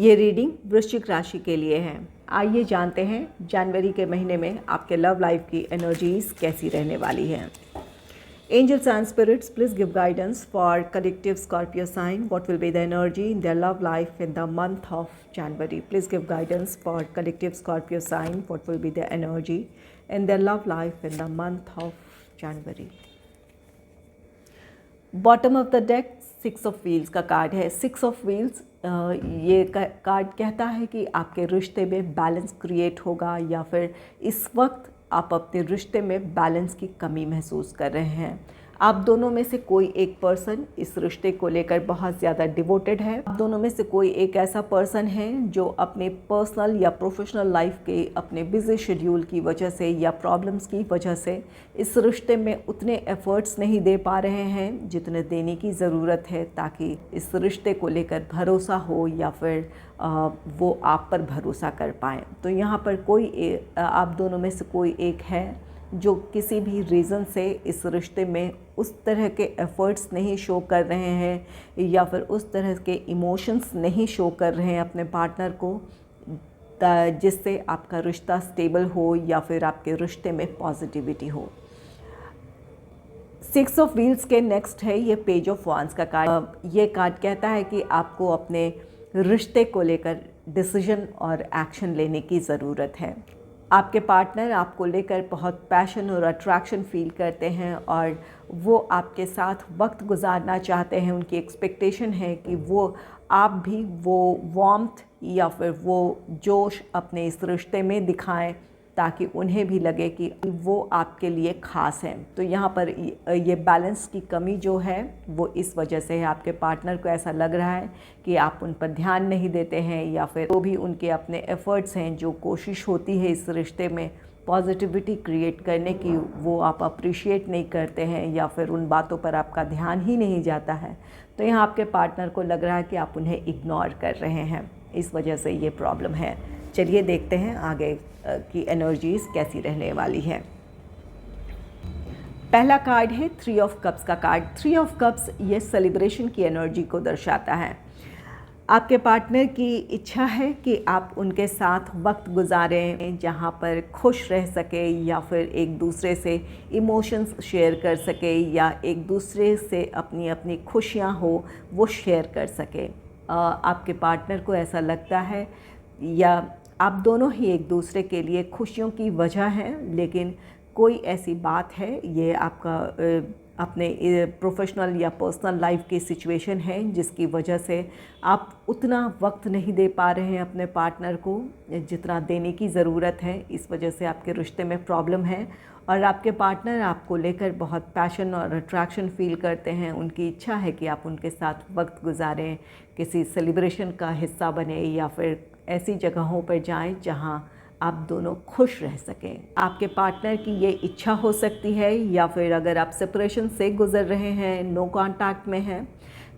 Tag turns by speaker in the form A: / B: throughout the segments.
A: ये रीडिंग वृश्चिक राशि के लिए है। आइए जानते हैं जनवरी के महीने में आपके लव लाइफ की एनर्जीज कैसी रहने वाली हैं। Angels and spirits, please give guidance for collective Scorpio sign. What will be the energy in their love life in the month of January? Please give guidance for collective Scorpio sign. What will be the energy in their love life in the month of January? Bottom of the deck 6 of wheels का card है। 6 of wheels ये card कहता है कि आपके रिश्ते में balance create होगा या फिर इस वक्त आप अपने रिश्ते में बैलेंस की कमी महसूस कर रहे हैं। आप दोनों में से कोई एक पर्सन इस रिश्ते को लेकर बहुत ज़्यादा डिवोटेड है। आप दोनों में से कोई एक ऐसा पर्सन है जो अपने पर्सनल या प्रोफेशनल लाइफ के अपने बिजी शेड्यूल की वजह से या प्रॉब्लम्स की वजह से इस रिश्ते में उतने एफर्ट्स नहीं दे पा रहे हैं जितने देने की ज़रूरत है, ताकि इस रिश्ते को लेकर भरोसा हो या फिर वो आप पर भरोसा कर पाएँ। तो यहाँ पर आप दोनों में से कोई एक है जो किसी भी रीज़न से इस रिश्ते में उस तरह के एफ़र्ट्स नहीं शो कर रहे हैं या फिर उस तरह के इमोशंस नहीं शो कर रहे हैं अपने पार्टनर को, जिससे आपका रिश्ता स्टेबल हो या फिर आपके रिश्ते में पॉजिटिविटी हो। 6 ऑफ व्हील्स के नेक्स्ट है ये पेज ऑफ वांड्स का कार्ड। ये कार्ड कहता है कि आपको अपने रिश्ते को लेकर डिसीजन और एक्शन लेने की ज़रूरत है। आपके पार्टनर आपको लेकर बहुत पैशन और अट्रैक्शन फील करते हैं और वो आपके साथ वक्त गुजारना चाहते हैं। उनकी एक्सपेक्टेशन है कि आप भी वो वार्मथ या फिर वो जोश अपने इस रिश्ते में दिखाएं, ताकि उन्हें भी लगे कि वो आपके लिए ख़ास हैं। तो यहाँ पर ये बैलेंस की कमी जो है वो इस वजह से है। आपके पार्टनर को ऐसा लग रहा है कि आप उन पर ध्यान नहीं देते हैं या फिर वो भी उनके अपने एफ़र्ट्स हैं, जो कोशिश होती है इस रिश्ते में पॉजिटिविटी क्रिएट करने की, वो आप अप्रिशिएट नहीं करते हैं या फिर उन बातों पर आपका ध्यान ही नहीं जाता है। तो यहाँ आपके पार्टनर को लग रहा है कि आप उन्हें इग्नोर कर रहे हैं, इस वजह से ये प्रॉब्लम है। चलिए देखते हैं आगे की एनर्जीज कैसी रहने वाली है। पहला कार्ड है 3 ऑफ कप्स का कार्ड। 3 ऑफ कप्स ये सेलिब्रेशन की एनर्जी को दर्शाता है। आपके पार्टनर की इच्छा है कि आप उनके साथ वक्त गुजारें जहाँ पर खुश रह सके या फिर एक दूसरे से इमोशंस शेयर कर सके या एक दूसरे से अपनी अपनी खुशियाँ हो वो शेयर कर सके। आपके पार्टनर को ऐसा लगता है या आप दोनों ही एक दूसरे के लिए खुशियों की वजह हैं, लेकिन कोई ऐसी बात है, ये आपका अपने प्रोफेशनल या पर्सनल लाइफ की सिचुएशन है जिसकी वजह से आप उतना वक्त नहीं दे पा रहे हैं अपने पार्टनर को जितना देने की ज़रूरत है। इस वजह से आपके रिश्ते में प्रॉब्लम है और आपके पार्टनर आपको लेकर बहुत पैशन और अट्रैक्शन फील करते हैं। उनकी इच्छा है कि आप उनके साथ वक्त गुजारें, किसी सेलिब्रेशन का हिस्सा बने या फिर ऐसी जगहों पर जाएं जहां आप दोनों खुश रह सकें। आपके पार्टनर की ये इच्छा हो सकती है या फिर अगर आप सेपरेशन से गुज़र रहे हैं, नो कांटेक्ट में हैं,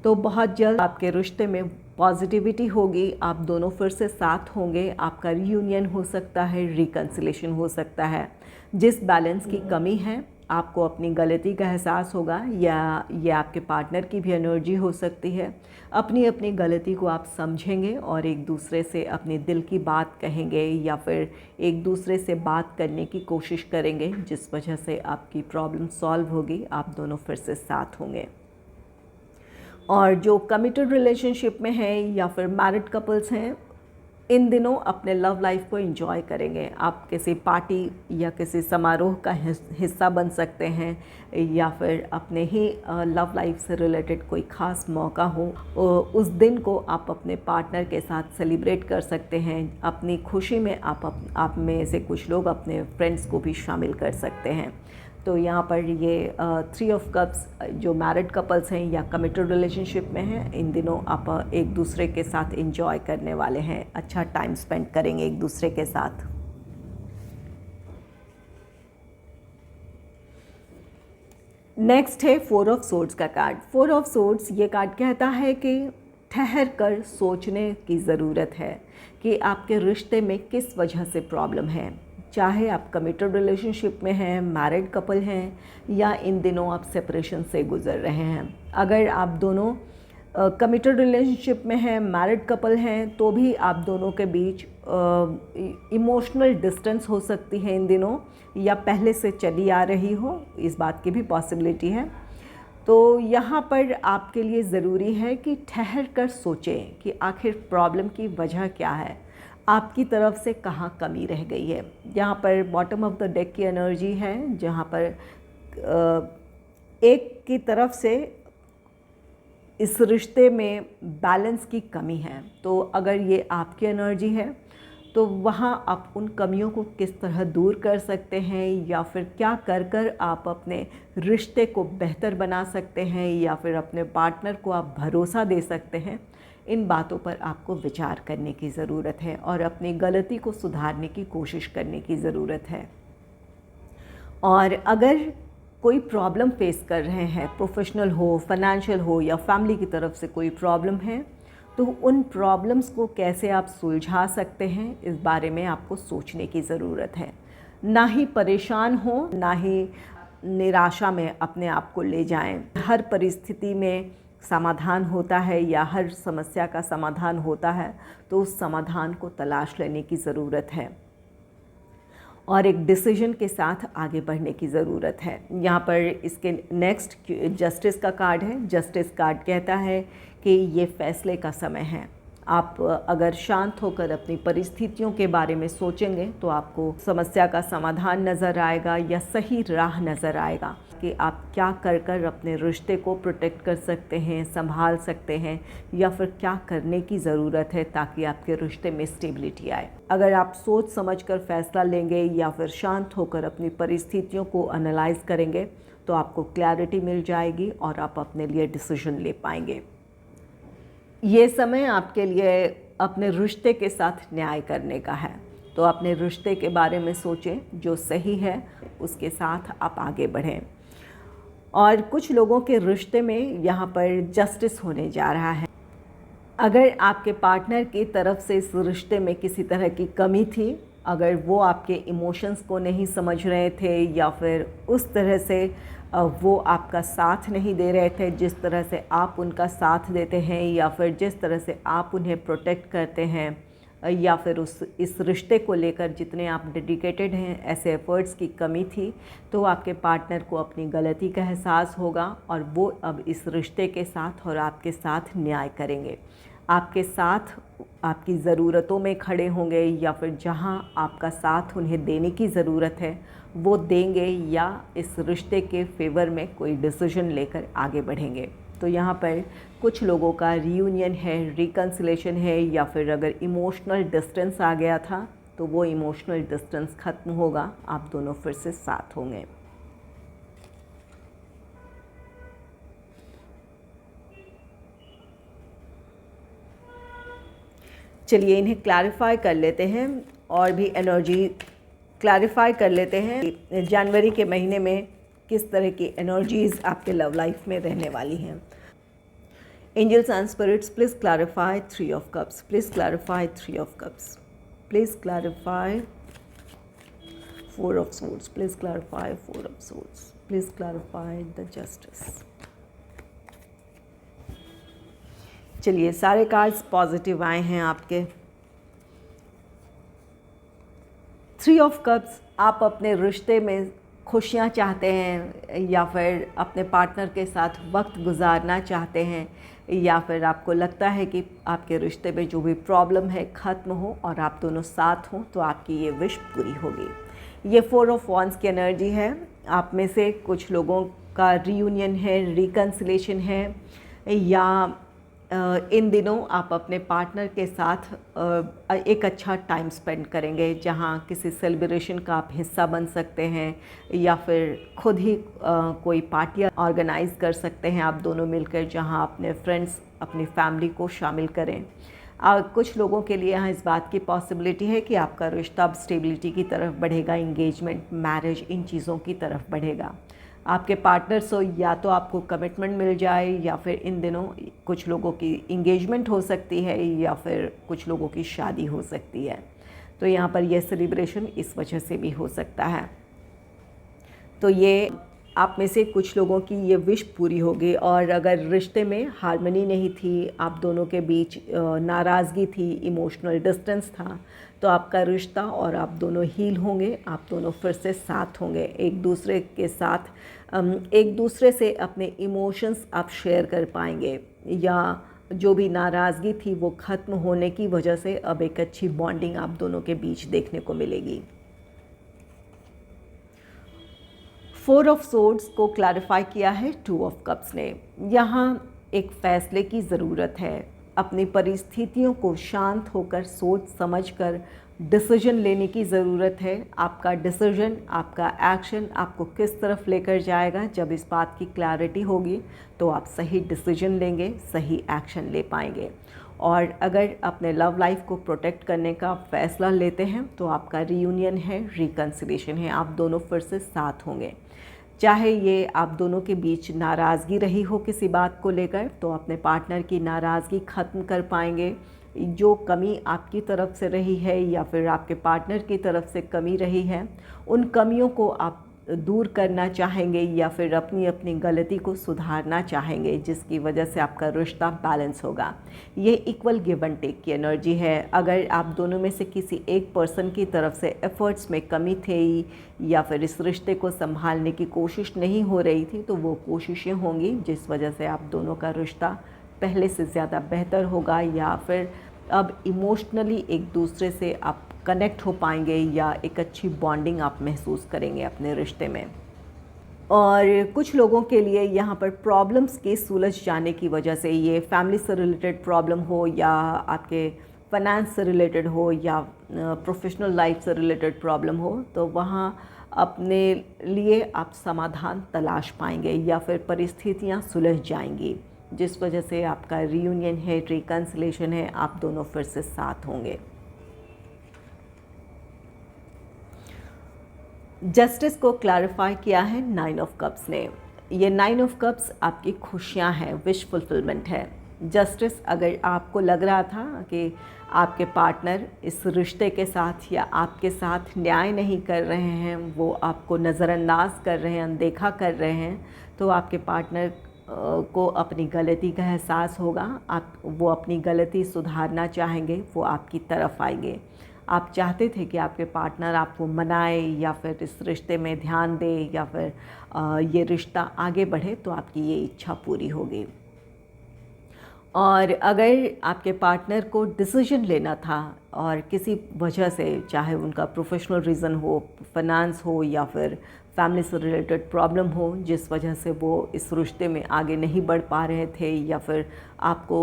A: तो बहुत जल्द आपके रिश्ते में पॉजिटिविटी होगी। आप दोनों फिर से साथ होंगे, आपका रियूनियन हो सकता है, रिकन्सिलेशन हो सकता है। जिस बैलेंस की कमी है, आपको अपनी गलती का एहसास होगा या ये आपके पार्टनर की भी एनर्जी हो सकती है। अपनी अपनी गलती को आप समझेंगे और एक दूसरे से अपने दिल की बात कहेंगे या फिर एक दूसरे से बात करने की कोशिश करेंगे, जिस वजह से आपकी प्रॉब्लम सॉल्व होगी, आप दोनों फिर से साथ होंगे। और जो कमिटेड रिलेशनशिप में हैं या फिर मैरिड कपल्स हैं, इन दिनों अपने लव लाइफ को एंजॉय करेंगे। आप किसी पार्टी या किसी समारोह का हिस्सा बन सकते हैं या फिर अपने ही लव लाइफ से रिलेटेड कोई ख़ास मौका हो, उस दिन को आप अपने पार्टनर के साथ सेलिब्रेट कर सकते हैं। अपनी खुशी में आप में से कुछ लोग अपने फ्रेंड्स को भी शामिल कर सकते हैं। तो यहाँ पर ये 3 ऑफ कप्स जो मैरिड कपल्स हैं या कमिटेड रिलेशनशिप में हैं, इन दिनों आप एक दूसरे के साथ एंजॉय करने वाले हैं, अच्छा टाइम स्पेंड करेंगे एक दूसरे के साथ। नेक्स्ट है 4 ऑफ सोर्ड्स का कार्ड। 4 ऑफ सोर्ड्स ये कार्ड कहता है कि ठहर कर सोचने की ज़रूरत है कि आपके रिश्ते में किस वजह से प्रॉब्लम है। चाहे आप कमिटेड रिलेशनशिप में हैं, मैरिड कपल हैं या इन दिनों आप सेपरेशन से गुज़र रहे हैं। अगर आप दोनों कमिटेड रिलेशनशिप में हैं, मैरिड कपल हैं, तो भी आप दोनों के बीच इमोशनल डिस्टेंस हो सकती है इन दिनों, या पहले से चली आ रही हो, इस बात की भी पॉसिबिलिटी है। तो यहाँ पर आपके लिए ज़रूरी है कि ठहर कर सोचें कि आखिर प्रॉब्लम की वजह क्या है, आपकी तरफ से कहाँ कमी रह गई है। यहाँ पर बॉटम ऑफ द डेक की एनर्जी है, जहाँ पर एक की तरफ से इस रिश्ते में बैलेंस की कमी है। तो अगर ये आपकी एनर्जी है तो वहाँ आप उन कमियों को किस तरह दूर कर सकते हैं, या फिर क्या कर आप अपने रिश्ते को बेहतर बना सकते हैं, या फिर अपने पार्टनर को आप भरोसा दे सकते हैं, इन बातों पर आपको विचार करने की ज़रूरत है और अपनी गलती को सुधारने की कोशिश करने की ज़रूरत है। और अगर कोई प्रॉब्लम फेस कर रहे हैं, प्रोफेशनल हो, फाइनेंशियल हो, या फैमिली की तरफ से कोई प्रॉब्लम है, तो उन प्रॉब्लम्स को कैसे आप सुलझा सकते हैं, इस बारे में आपको सोचने की ज़रूरत है। ना ही परेशान हो, ना ही निराशा में अपने आप को ले जाएं। हर परिस्थिति में समाधान होता है, या हर समस्या का समाधान होता है, तो उस समाधान को तलाश लेने की ज़रूरत है और एक डिसीजन के साथ आगे बढ़ने की ज़रूरत है। यहाँ पर इसके नेक्स्ट जस्टिस का कार्ड है। जस्टिस कार्ड कहता है कि ये फैसले का समय है। आप अगर शांत होकर अपनी परिस्थितियों के बारे में सोचेंगे तो आपको समस्या का समाधान नज़र आएगा, या सही राह नज़र आएगा कि आप क्या कर अपने रिश्ते को प्रोटेक्ट कर सकते हैं, संभाल सकते हैं, या फिर क्या करने की ज़रूरत है ताकि आपके रिश्ते में स्टेबिलिटी आए। अगर आप सोच समझकर फ़ैसला लेंगे या फिर शांत होकर अपनी परिस्थितियों को एनालाइज करेंगे तो आपको क्लैरिटी मिल जाएगी और आप अपने लिए डिसीजन ले पाएंगे। ये समय आपके लिए अपने रिश्ते के साथ न्याय करने का है, तो अपने रिश्ते के बारे में सोचें, जो सही है उसके साथ आप आगे बढ़ें। और कुछ लोगों के रिश्ते में यहाँ पर जस्टिस होने जा रहा है। अगर आपके पार्टनर की तरफ से इस रिश्ते में किसी तरह की कमी थी, अगर वो आपके इमोशंस को नहीं समझ रहे थे, या फिर उस तरह से वो आपका साथ नहीं दे रहे थे जिस तरह से आप उनका साथ देते हैं, या फिर जिस तरह से आप उन्हें प्रोटेक्ट करते हैं, या फिर इस रिश्ते को लेकर जितने आप डेडिकेटेड हैं, ऐसे एफ़र्ट्स की कमी थी, तो आपके पार्टनर को अपनी गलती का एहसास होगा और वो अब इस रिश्ते के साथ और आपके साथ न्याय करेंगे। आपके साथ आपकी ज़रूरतों में खड़े होंगे, या फिर जहां आपका साथ उन्हें देने की ज़रूरत है वो देंगे, या इस रिश्ते के फेवर में कोई डिसीजन लेकर आगे बढ़ेंगे। तो यहाँ पर कुछ लोगों का रीयूनियन है, रिकन्सिलेशन है, या फिर अगर इमोशनल डिस्टेंस आ गया था तो वो इमोशनल डिस्टेंस ख़त्म होगा, आप दोनों फिर से साथ होंगे। चलिए इन्हें क्लैरिफाई कर लेते हैं और भी एनर्जी क्लैरिफाई कर लेते हैं। जनवरी के महीने में किस तरह की एनर्जीज़ आपके लव लाइफ में रहने वाली हैं। Angels and spirits, please clarify 3 of cups, please clarify 3 of cups, please clarify 4 of swords, please clarify 4 of swords, please clarify the justice. चलिए सारे कार्ड्स पॉजिटिव आए हैं आपके। 3 ऑफ कप्स, आप अपने रिश्ते में खुशियाँ चाहते हैं, या फिर अपने पार्टनर के साथ वक्त गुजारना चाहते हैं, या फिर आपको लगता है कि आपके रिश्ते में जो भी प्रॉब्लम है ख़त्म हो और आप दोनों साथ हों, तो आपकी ये विश पूरी होगी। ये 4 ऑफ वॉन्ड्स की एनर्जी है। आप में से कुछ लोगों का रीयूनियन है, रिकन्सिलेशन है, या इन दिनों आप अपने पार्टनर के साथ एक अच्छा टाइम स्पेंड करेंगे, जहां किसी सेलिब्रेशन का आप हिस्सा बन सकते हैं, या फिर खुद ही कोई पार्टियां ऑर्गेनाइज़ कर सकते हैं आप दोनों मिलकर, जहां अपने फ्रेंड्स, अपनी फैमिली को शामिल करें। कुछ लोगों के लिए यहाँ इस बात की पॉसिबिलिटी है कि आपका रिश्ता अब स्टेबिलिटी की तरफ बढ़ेगा, इंगेजमेंट, मैरिज, इन चीज़ों की तरफ बढ़ेगा। आपके पार्टनर से या तो आपको कमिटमेंट मिल जाए, या फिर इन दिनों कुछ लोगों की इंगेजमेंट हो सकती है, या फिर कुछ लोगों की शादी हो सकती है। तो यहाँ पर यह सेलिब्रेशन इस वजह से भी हो सकता है। तो ये आप में से कुछ लोगों की ये विश पूरी होगी। और अगर रिश्ते में हार्मनी नहीं थी, आप दोनों के बीच नाराज़गी थी, इमोशनल डिस्टेंस था, तो आपका रिश्ता और आप दोनों हील होंगे, आप दोनों फिर से साथ होंगे, एक दूसरे के साथ एक दूसरे से अपने इमोशंस आप शेयर कर पाएंगे, या जो भी नाराज़गी थी वो ख़त्म होने की वजह से अब एक अच्छी बॉन्डिंग आप दोनों के बीच देखने को मिलेगी। 4 ऑफ सोर्ड्स को क्लैरिफाई किया है 2 ऑफ कप्स ने। यहाँ एक फ़ैसले की ज़रूरत है। अपनी परिस्थितियों को शांत होकर सोच समझकर डिसीजन लेने की ज़रूरत है। आपका डिसीजन, आपका एक्शन आपको किस तरफ लेकर जाएगा, जब इस बात की क्लैरिटी होगी तो आप सही डिसीजन लेंगे, सही एक्शन ले पाएंगे। और अगर अपने लव लाइफ को प्रोटेक्ट करने का फ़ैसला लेते हैं तो आपका रीयूनियन है, रिकन्सिलिएशन है, आप दोनों फिर से साथ होंगे। चाहे ये आप दोनों के बीच नाराज़गी रही हो किसी बात को लेकर, तो अपने पार्टनर की नाराज़गी ख़त्म कर पाएंगे। जो कमी आपकी तरफ से रही है या फिर आपके पार्टनर की तरफ से कमी रही है, उन कमियों को आप दूर करना चाहेंगे या फिर अपनी अपनी गलती को सुधारना चाहेंगे, जिसकी वजह से आपका रिश्ता बैलेंस होगा। ये इक्वल गिव एंड टेक की एनर्जी है। अगर आप दोनों में से किसी एक पर्सन की तरफ से एफ़र्ट्स में कमी थी या फिर इस रिश्ते को संभालने की कोशिश नहीं हो रही थी, तो वो कोशिशें होंगी जिस वजह से आप दोनों का रिश्ता पहले से ज़्यादा बेहतर होगा, या फिर अब इमोशनली एक दूसरे से आप कनेक्ट हो पाएंगे, या एक अच्छी बॉन्डिंग आप महसूस करेंगे अपने रिश्ते में। और कुछ लोगों के लिए यहाँ पर प्रॉब्लम्स के सुलझ जाने की वजह से, ये फैमिली से रिलेटेड प्रॉब्लम हो या आपके फाइनेंस से रिलेटेड हो या प्रोफेशनल लाइफ से रिलेटेड प्रॉब्लम हो, तो वहाँ अपने लिए आप समाधान तलाश पाएंगे या फिर परिस्थितियाँ सुलझ जाएंगी, जिस वजह से आपका रीयूनियन है, रिकन्सिलिएशन है, आप दोनों फिर से साथ होंगे। जस्टिस को क्लैरिफाई किया है 9 ऑफ कप्स ने। ये 9 ऑफ कप्स आपकी खुशियाँ हैं, विश फुलफिलमेंट है। जस्टिस, अगर आपको लग रहा था कि आपके पार्टनर इस रिश्ते के साथ या आपके साथ न्याय नहीं कर रहे हैं, वो आपको नज़रअंदाज कर रहे हैं, अनदेखा कर रहे हैं, तो आपके पार्टनर को अपनी गलती का एहसास होगा। वो अपनी गलती सुधारना चाहेंगे, वो आपकी तरफ आएंगे। आप चाहते थे कि आपके पार्टनर आपको मनाए या फिर इस रिश्ते में ध्यान दे या फिर ये रिश्ता आगे बढ़े, तो आपकी ये इच्छा पूरी होगी। और अगर आपके पार्टनर को डिसीजन लेना था और किसी वजह से, चाहे उनका प्रोफेशनल रीज़न हो, फाइनेंस हो या फिर फैमिली से रिलेटेड प्रॉब्लम हो, जिस वजह से वो इस रिश्ते में आगे नहीं बढ़ पा रहे थे या फिर आपको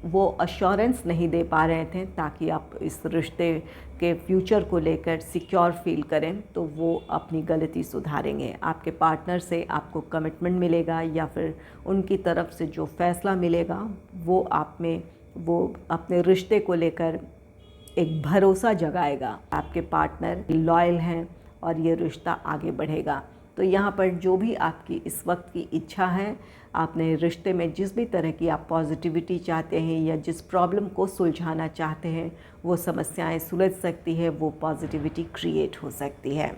A: वो अश्योरेंस नहीं दे पा रहे थे ताकि आप इस रिश्ते के फ्यूचर को लेकर सिक्योर फील करें, तो वो अपनी गलती सुधारेंगे। आपके पार्टनर से आपको कमिटमेंट मिलेगा या फिर उनकी तरफ से जो फ़ैसला मिलेगा, वो आप में वो अपने रिश्ते को लेकर एक भरोसा जगाएगा। आपके पार्टनर लॉयल हैं और ये रिश्ता आगे बढ़ेगा। तो यहाँ पर जो भी आपकी इस वक्त की इच्छा है, आपने रिश्ते में जिस भी तरह की आप पॉजिटिविटी चाहते हैं या जिस प्रॉब्लम को सुलझाना चाहते हैं, वो समस्याएं सुलझ सकती है, वो पॉजिटिविटी क्रिएट हो सकती है।